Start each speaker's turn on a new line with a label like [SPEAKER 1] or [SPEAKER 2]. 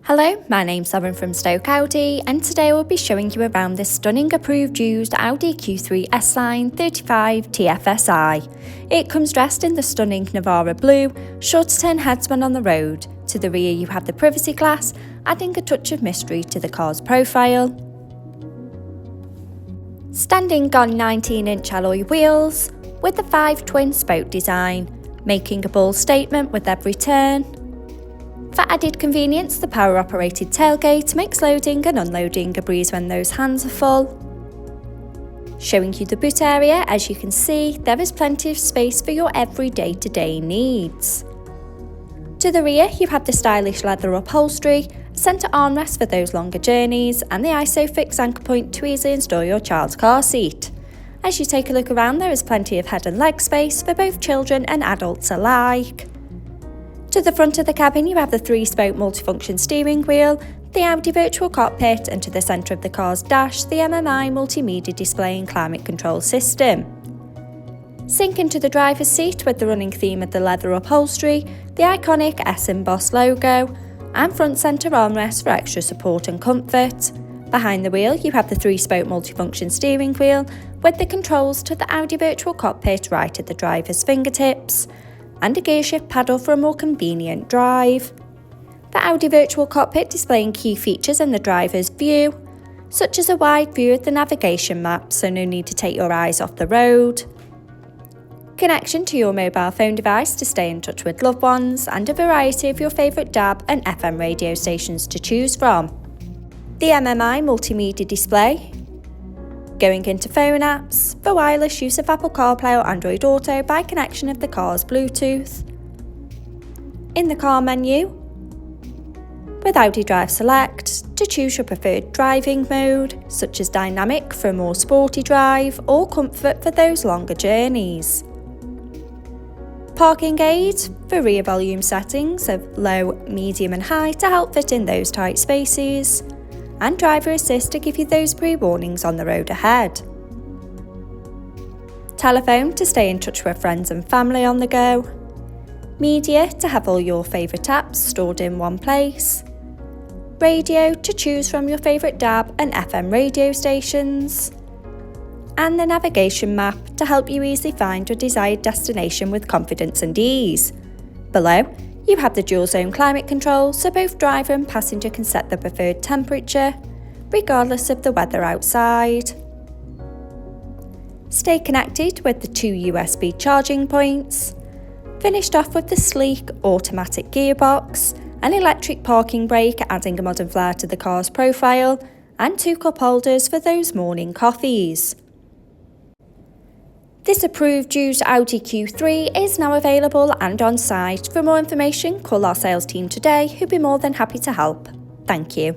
[SPEAKER 1] Hello, my name's Lauren from Stoke Audi, and today we'll be showing you around this stunning approved used Audi Q3 S line 35 TFSI. It comes dressed in the stunning Navara blue, sure to turn headsmen on the road. To the rear you have the privacy glass, adding a touch of mystery to the car's profile. Standing on 19-inch alloy wheels, with the 5 twin spoke design, making a bold statement with every turn. For added convenience, the power-operated tailgate makes loading and unloading a breeze when those hands are full. Showing you the boot area, as you can see, there is plenty of space for your every day-to-day needs. To the rear, you have the stylish leather upholstery, a centre armrest for those longer journeys, and the ISOFIX anchor point to easily install your child's car seat. As you take a look around, there is plenty of head and leg space for both children and adults alike. To the front of the cabin you have the 3-spoke multifunction steering wheel, the Audi virtual cockpit, and to the centre of the car's dash the MMI multimedia display and climate control system. Sink into the driver's seat with the running theme of the leather upholstery, the iconic S embossed logo, and front centre armrest for extra support and comfort. Behind the wheel you have the 3-spoke multifunction steering wheel with the controls to the Audi virtual cockpit right at the driver's fingertips, and a gear shift paddle for a more convenient drive. The Audi virtual cockpit displaying key features in the driver's view, such as a wide view of the navigation map, so no need to take your eyes off the road. Connection to your mobile phone device to stay in touch with loved ones, and a variety of your favourite DAB and FM radio stations to choose from. The MMI multimedia display, going into phone apps, for wireless use of Apple CarPlay or Android Auto by connection of the car's Bluetooth. In the car menu, with Audi Drive Select, to choose your preferred driving mode, such as Dynamic for a more sporty drive or Comfort for those longer journeys. Parking aid for rear volume settings of low, medium and high to help fit in those tight spaces, and driver assist to give you those pre-warnings on the road ahead. Telephone to stay in touch with friends and family on the go. Media to have all your favourite apps stored in one place. Radio to choose from your favourite DAB and FM radio stations. And the navigation map to help you easily find your desired destination with confidence and ease. Below, you have the dual zone climate control, so both driver and passenger can set the preferred temperature, regardless of the weather outside. Stay connected with the 2 USB charging points. Finished off with the sleek automatic gearbox, an electric parking brake adding a modern flair to the car's profile, and 2 cup holders for those morning coffees. This approved used Audi Q3 is now available and on site. For more information, call our sales team today, who'd be more than happy to help. Thank you.